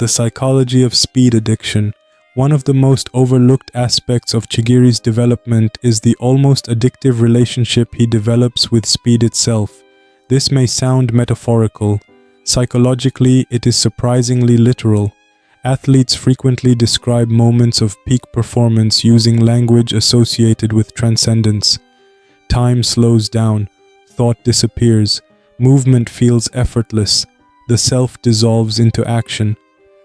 The psychology of speed addiction. One of the most overlooked aspects of Chigiri's development is the almost addictive relationship he develops with speed itself. This may sound metaphorical. Psychologically, it is surprisingly literal. Athletes frequently describe moments of peak performance using language associated with transcendence. Time slows down, thought disappears, movement feels effortless, the self dissolves into action.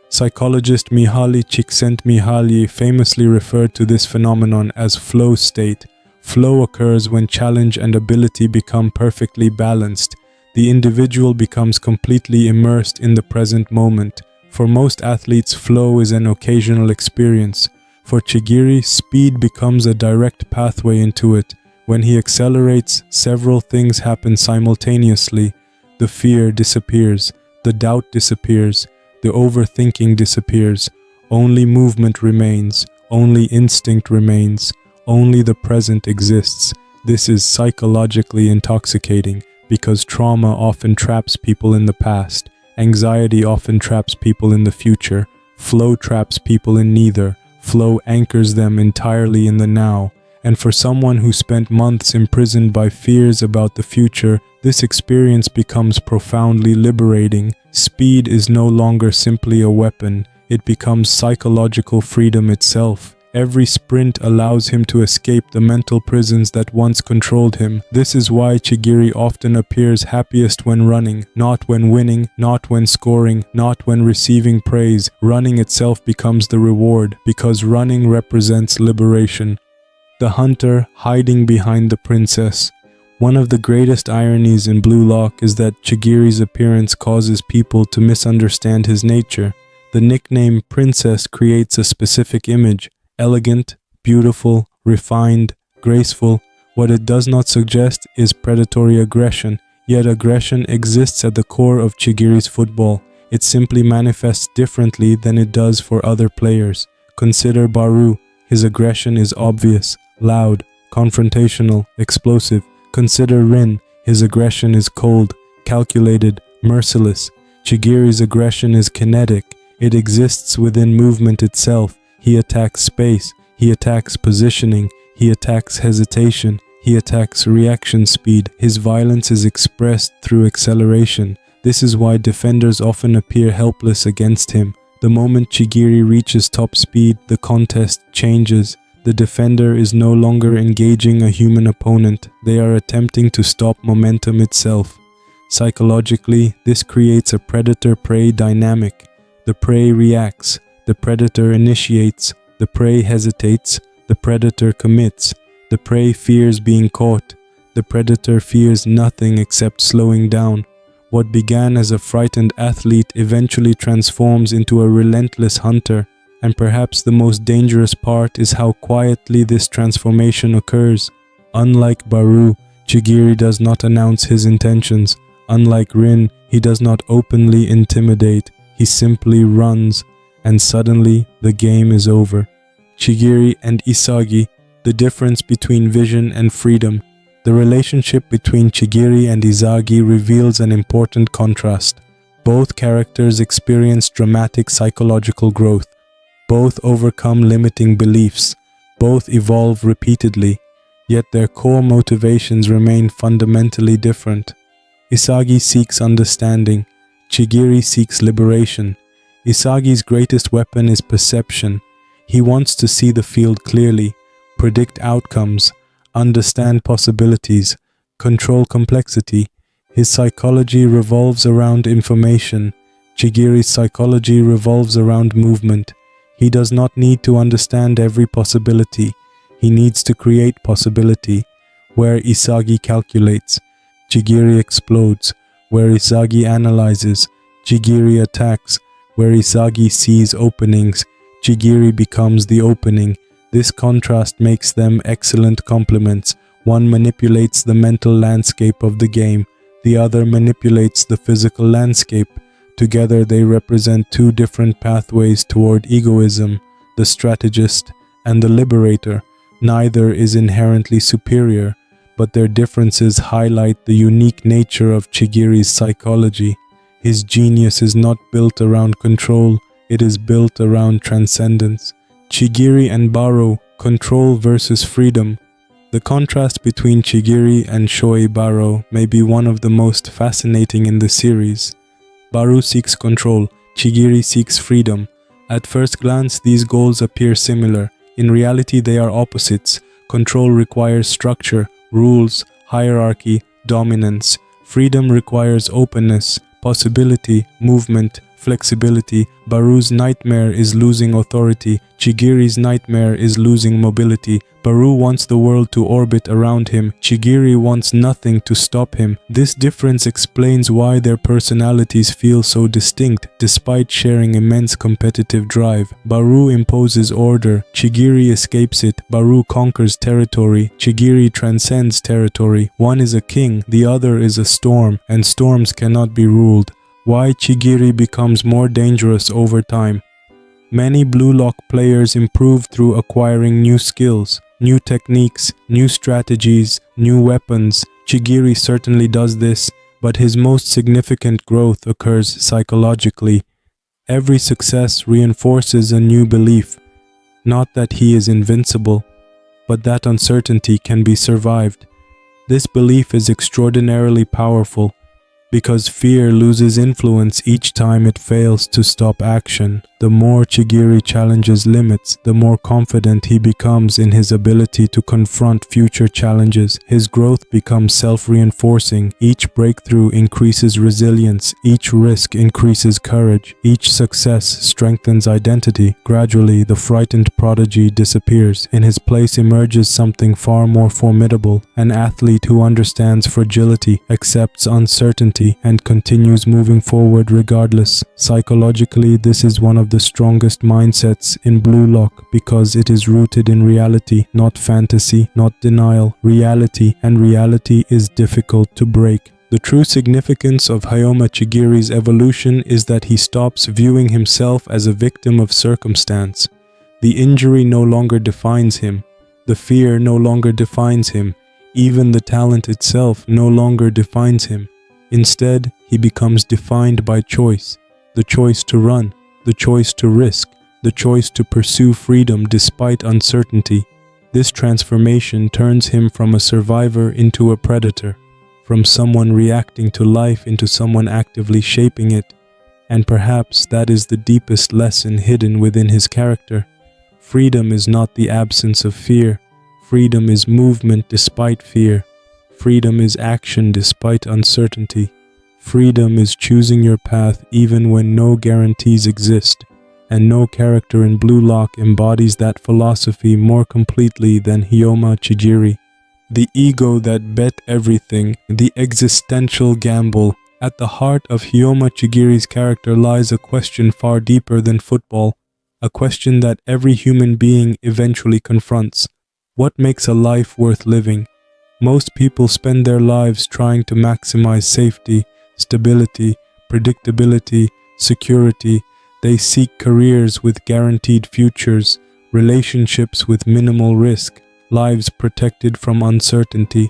Psychologist Mihaly Csikszentmihalyi famously referred to this phenomenon as flow state. Flow occurs when challenge and ability become perfectly balanced. The individual becomes completely immersed in the present moment. For most athletes, flow is an occasional experience. For Chigiri, speed becomes a direct pathway into it. When he accelerates, several things happen simultaneously. The fear disappears, the doubt disappears, the overthinking disappears. Only movement remains, only instinct remains, only the present exists. This is psychologically intoxicating because trauma often traps people in the past. Anxiety often traps people in the future. Flow traps people in neither. Flow anchors them entirely in the now. And for someone who spent months imprisoned by fears about the future, this experience becomes profoundly liberating. Speed is no longer simply a weapon. It becomes psychological freedom itself. Every sprint allows him to escape the mental prisons that once controlled him. This is why Chigiri often appears happiest when running, not when winning, not when scoring, not when receiving praise. Running itself becomes the reward, because running represents liberation. The hunter hiding behind the princess. One of the greatest ironies in Blue Lock is that Chigiri's appearance causes people to misunderstand his nature. The nickname princess creates a specific image. Elegant, beautiful, refined, graceful. What it does not suggest is predatory aggression, yet aggression exists at the core of Chigiri's football. It simply manifests differently than it does for other players. Consider Baru. His aggression is obvious, loud, confrontational, explosive. Consider Rin. His aggression is cold, calculated, merciless. Chigiri's aggression is kinetic. It exists within movement itself. He attacks space, he attacks positioning, he attacks hesitation, he attacks reaction speed. His violence is expressed through acceleration. This is why defenders often appear helpless against him. The moment Chigiri reaches top speed, the contest changes. The defender is no longer engaging a human opponent. They are attempting to stop momentum itself. Psychologically, this creates a predator-prey dynamic. The prey reacts. The predator initiates, the prey hesitates, the predator commits, the prey fears being caught, the predator fears nothing except slowing down. What began as a frightened athlete eventually transforms into a relentless hunter, and perhaps the most dangerous part is how quietly this transformation occurs. Unlike Baru, Chigiri does not announce his intentions. Unlike Rin, he does not openly intimidate, he simply runs. And suddenly, the game is over. Chigiri and Isagi, the difference between vision and freedom. The relationship between Chigiri and Isagi reveals an important contrast. Both characters experience dramatic psychological growth. Both overcome limiting beliefs. Both evolve repeatedly. Yet their core motivations remain fundamentally different. Isagi seeks understanding. Chigiri seeks liberation. Isagi's greatest weapon is perception. He wants to see the field clearly, predict outcomes, understand possibilities, control complexity. His psychology revolves around information. Chigiri's psychology revolves around movement. He does not need to understand every possibility. He needs to create possibility. Where Isagi calculates, Chigiri explodes. Where Isagi analyzes, Chigiri attacks. Where Isagi sees openings, Chigiri becomes the opening. This contrast makes them excellent complements. One manipulates the mental landscape of the game, the other manipulates the physical landscape. Together they represent two different pathways toward egoism, the strategist and the liberator. Neither is inherently superior, but their differences highlight the unique nature of Chigiri's psychology. His genius is not built around control, it is built around transcendence. Chigiri and Baro, control versus freedom. The contrast between Chigiri and Shoei Baro may be one of the most fascinating in the series. Baro seeks control, Chigiri seeks freedom. At first glance, these goals appear similar. In reality, they are opposites. Control requires structure, rules, hierarchy, dominance. Freedom requires openness, possibility, movement, flexibility. Baru's nightmare is losing authority. Chigiri's nightmare is losing mobility. Baru wants the world to orbit around him. Chigiri wants nothing to stop him. This difference explains why their personalities feel so distinct, despite sharing immense competitive drive. Baru imposes order. Chigiri escapes it. Baru conquers territory. Chigiri transcends territory. One is a king, the other is a storm, and storms cannot be ruled. Why Chigiri becomes more dangerous over time. Many Blue Lock players improve through acquiring new skills, new techniques, new strategies, new weapons. Chigiri certainly does this, but his most significant growth occurs psychologically. Every success reinforces a new belief, not that he is invincible, but that uncertainty can be survived. This belief is extraordinarily powerful, because fear loses influence each time it fails to stop action. The more Chigiri challenges limits, the more confident he becomes in his ability to confront future challenges. His growth becomes self-reinforcing. Each breakthrough increases resilience. Each risk increases courage. Each success strengthens identity. Gradually, the frightened prodigy disappears. In his place emerges something far more formidable, an athlete who understands fragility, accepts uncertainty, and continues moving forward regardless. Psychologically, this is one of the strongest mindsets in Blue Lock because it is rooted in reality, not fantasy, not denial. Reality, and reality is difficult to break. The true significance of Hyoma Chigiri's evolution is that he stops viewing himself as a victim of circumstance. The injury no longer defines him. The fear no longer defines him. Even the talent itself no longer defines him. Instead, he becomes defined by choice. The choice to run, the choice to risk, the choice to pursue freedom despite uncertainty. This transformation turns him from a survivor into a predator, from someone reacting to life into someone actively shaping it. And perhaps that is the deepest lesson hidden within his character. Freedom is not the absence of fear. Freedom is movement despite fear. Freedom is action despite uncertainty. Freedom is choosing your path even when no guarantees exist, and no character in Blue Lock embodies that philosophy more completely than Hyoma Chigiri. The ego that bet everything, the existential gamble. At the heart of Hyoma Chigiri's character lies a question far deeper than football, a question that every human being eventually confronts. What makes a life worth living? Most people spend their lives trying to maximize safety, stability, predictability, security. They seek careers with guaranteed futures, relationships with minimal risk, lives protected from uncertainty.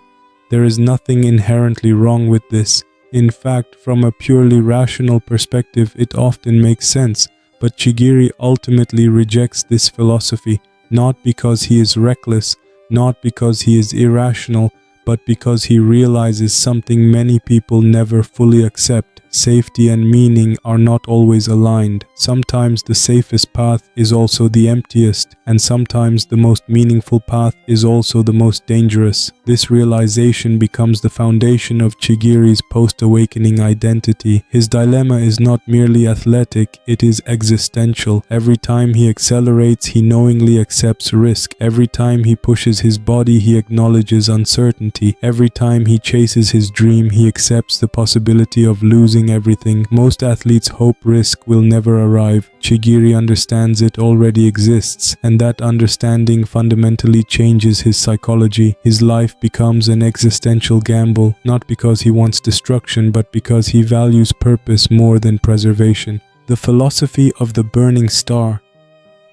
There is nothing inherently wrong with this. In fact, from a purely rational perspective, it often makes sense. But Chigiri ultimately rejects this philosophy, not because he is reckless, not because he is irrational, but because he realizes something many people never fully accept. Safety and meaning are not always aligned. Sometimes the safest path is also the emptiest, and sometimes the most meaningful path is also the most dangerous. This realization becomes the foundation of Chigiri's post-awakening identity. His dilemma is not merely athletic, it is existential. Every time he accelerates, he knowingly accepts risk. Every time he pushes his body, he acknowledges uncertainty. Every time he chases his dream, he accepts the possibility of losing everything. Most athletes hope risk will never arrive. Chigiri understands it already exists, and that understanding fundamentally changes his psychology. His life becomes an existential gamble, not because he wants destruction, but because he values purpose more than preservation. The philosophy of the burning star.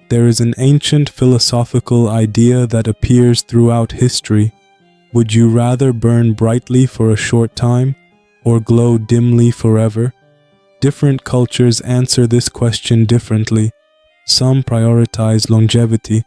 There is an ancient philosophical idea that appears throughout history. Would you rather burn brightly for a short time, or glow dimly forever? Different cultures answer this question differently. Some prioritize longevity,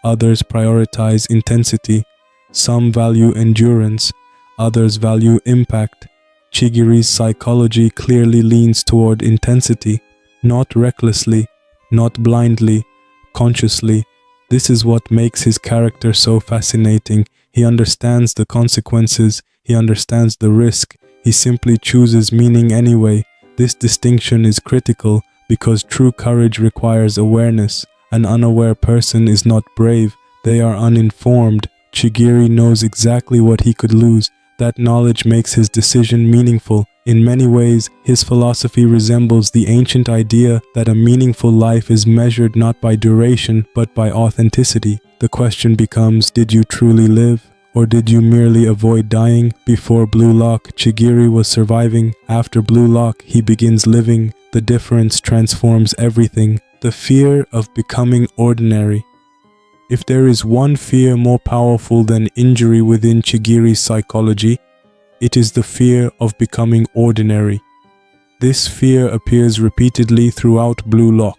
others prioritize intensity. Some value endurance, others value impact. Chigiri's psychology clearly leans toward intensity, not recklessly, not blindly, consciously. This is what makes his character so fascinating. He understands the consequences, he understands the risk, he simply chooses meaning anyway. This distinction is critical because true courage requires awareness. An unaware person is not brave, they are uninformed. Chigiri knows exactly what he could lose. That knowledge makes his decision meaningful. In many ways, his philosophy resembles the ancient idea that a meaningful life is measured not by duration but by authenticity. The question becomes, did you truly live? Or did you merely avoid dying? Before Blue Lock, Chigiri was surviving. After Blue Lock, he begins living. The difference transforms everything. The fear of becoming ordinary. If there is one fear more powerful than injury within Chigiri's psychology, it is the fear of becoming ordinary. This fear appears repeatedly throughout Blue Lock.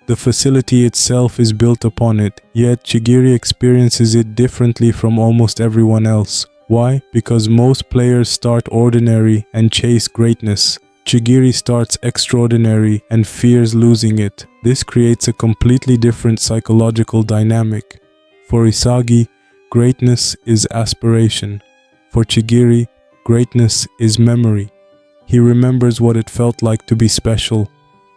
The facility itself is built upon it, yet Chigiri experiences it differently from almost everyone else. Why? Because most players start ordinary and chase greatness. Chigiri starts extraordinary and fears losing it. This creates a completely different psychological dynamic. For Isagi, greatness is aspiration. For Chigiri, greatness is memory. He remembers what it felt like to be special.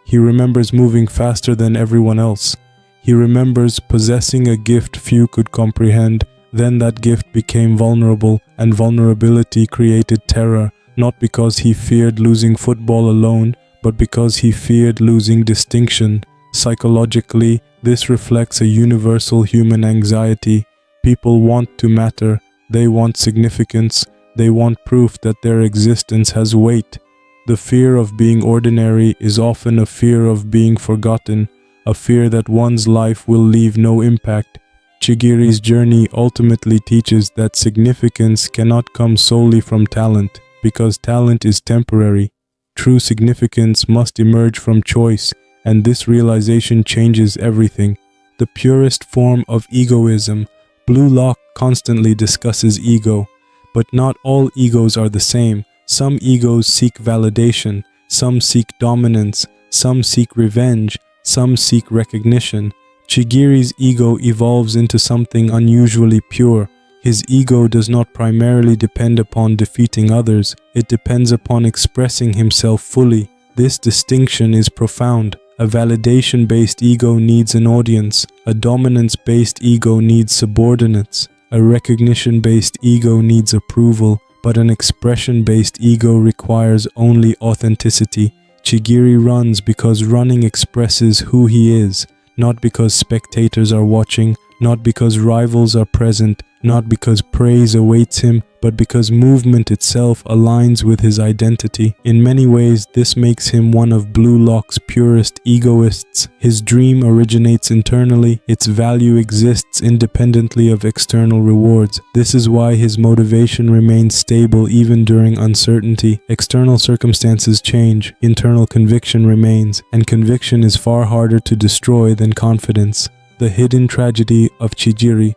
He remembers moving faster than everyone else. He remembers possessing a gift few could comprehend. Then that gift became vulnerable, and vulnerability created terror, not because he feared losing football alone, but because he feared losing distinction. Psychologically, this reflects a universal human anxiety. People want to matter, they want significance, they want proof that their existence has weight. The fear of being ordinary is often a fear of being forgotten, a fear that one's life will leave no impact. Chigiri's journey ultimately teaches that significance cannot come solely from talent, because talent is temporary. True significance must emerge from choice, and this realization changes everything. The purest form of egoism. Blue Lock constantly discusses ego, but not all egos are the same. Some egos seek validation, some seek dominance, some seek revenge, some seek recognition. Chigiri's ego evolves into something unusually pure. His ego does not primarily depend upon defeating others, it depends upon expressing himself fully. This distinction is profound. A validation-based ego needs an audience, a dominance-based ego needs subordinates, a recognition-based ego needs approval, but an expression-based ego requires only authenticity. Chigiri runs because running expresses who he is, not because spectators are watching, not because rivals are present, not because praise awaits him, but because movement itself aligns with his identity. In many ways, this makes him one of Blue Lock's purest egoists. His dream originates internally, its value exists independently of external rewards. This is why his motivation remains stable even during uncertainty. External circumstances change, internal conviction remains, and conviction is far harder to destroy than confidence. The hidden tragedy of Chigiri.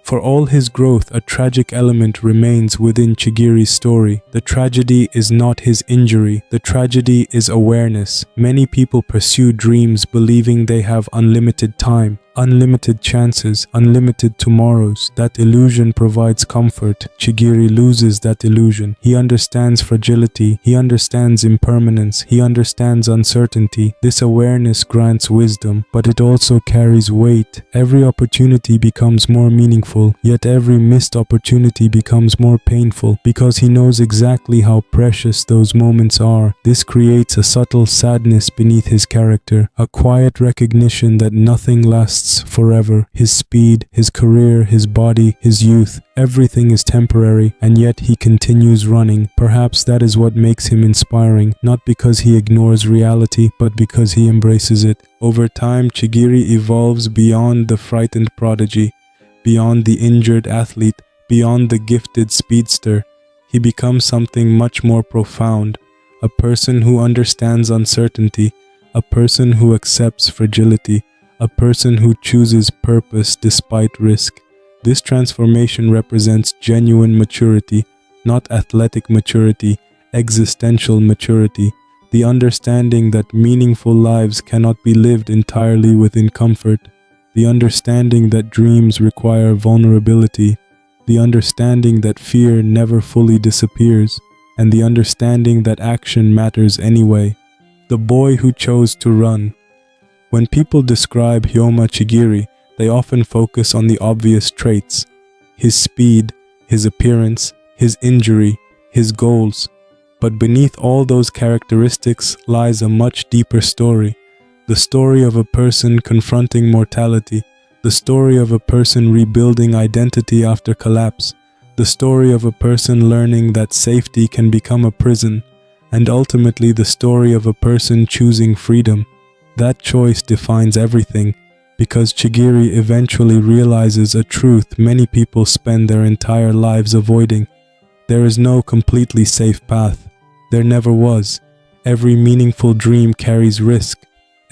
For all his growth, a tragic element remains within Chigiri's story. The tragedy is not his injury. The tragedy is awareness. Many people pursue dreams believing they have unlimited time, unlimited chances, unlimited tomorrows. That illusion provides comfort. Chigiri loses that illusion. He understands fragility. He understands impermanence. He understands uncertainty. This awareness grants wisdom, but it also carries weight. Every opportunity becomes more meaningful, yet every missed opportunity becomes more painful because he knows exactly how precious those moments are. This creates a subtle sadness beneath his character, a quiet recognition that nothing lasts forever. His speed, his career, his body, his youth, everything is temporary, and yet he continues running. Perhaps that is what makes him inspiring, not because he ignores reality, but because he embraces it. Over time, Chigiri evolves beyond the frightened prodigy, beyond the injured athlete, beyond the gifted speedster. He becomes something much more profound, a person who understands uncertainty, a person who accepts fragility, a person who chooses purpose despite risk. This transformation represents genuine maturity, not athletic maturity, existential maturity, the understanding that meaningful lives cannot be lived entirely within comfort, the understanding that dreams require vulnerability, the understanding that fear never fully disappears, and the understanding that action matters anyway. The boy who chose to run. When people describe Hyoma Chigiri, they often focus on the obvious traits: his speed, his appearance, his injury, his goals. But beneath all those characteristics lies a much deeper story. The story of a person confronting mortality, the story of a person rebuilding identity after collapse, the story of a person learning that safety can become a prison, and ultimately the story of a person choosing freedom. That choice defines everything, because Chigiri eventually realizes a truth many people spend their entire lives avoiding. There is no completely safe path. There never was. Every meaningful dream carries risk.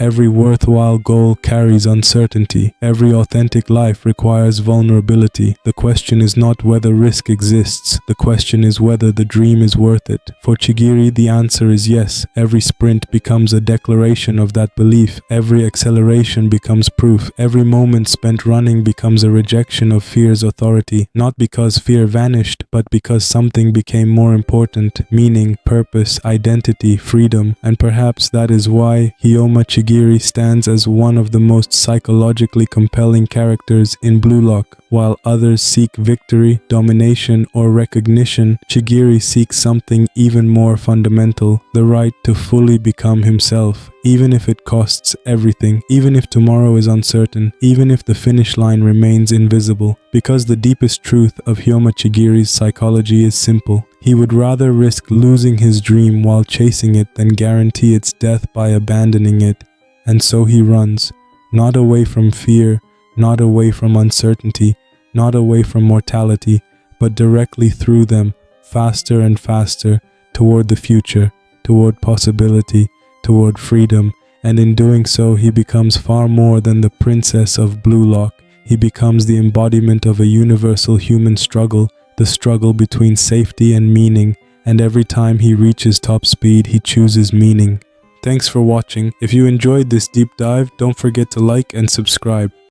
Every worthwhile goal carries uncertainty. Every authentic life requires vulnerability. The question is not whether risk exists. The question is whether the dream is worth it. For Chigiri, the answer is yes. Every sprint becomes a declaration of that belief. Every acceleration becomes proof. Every moment spent running becomes a rejection of fear's authority. Not because fear vanished, but because something became more important: meaning, purpose, identity, freedom. And perhaps that is why Hyoma Chigiri stands as one of the most psychologically compelling characters in Blue Lock. While others seek victory, domination, or recognition, Chigiri seeks something even more fundamental: the right to fully become himself, even if it costs everything, even if tomorrow is uncertain, even if the finish line remains invisible. Because the deepest truth of Hyoma Chigiri's psychology is simple: he would rather risk losing his dream while chasing it than guarantee its death by abandoning it. And so he runs, not away from fear, not away from uncertainty, not away from mortality, but directly through them, faster and faster, toward the future, toward possibility, toward freedom. And in doing so, he becomes far more than the princess of Blue Lock. He becomes the embodiment of a universal human struggle, the struggle between safety and meaning. And every time he reaches top speed, he chooses meaning. Thanks for watching. If you enjoyed this deep dive, don't forget to like and subscribe.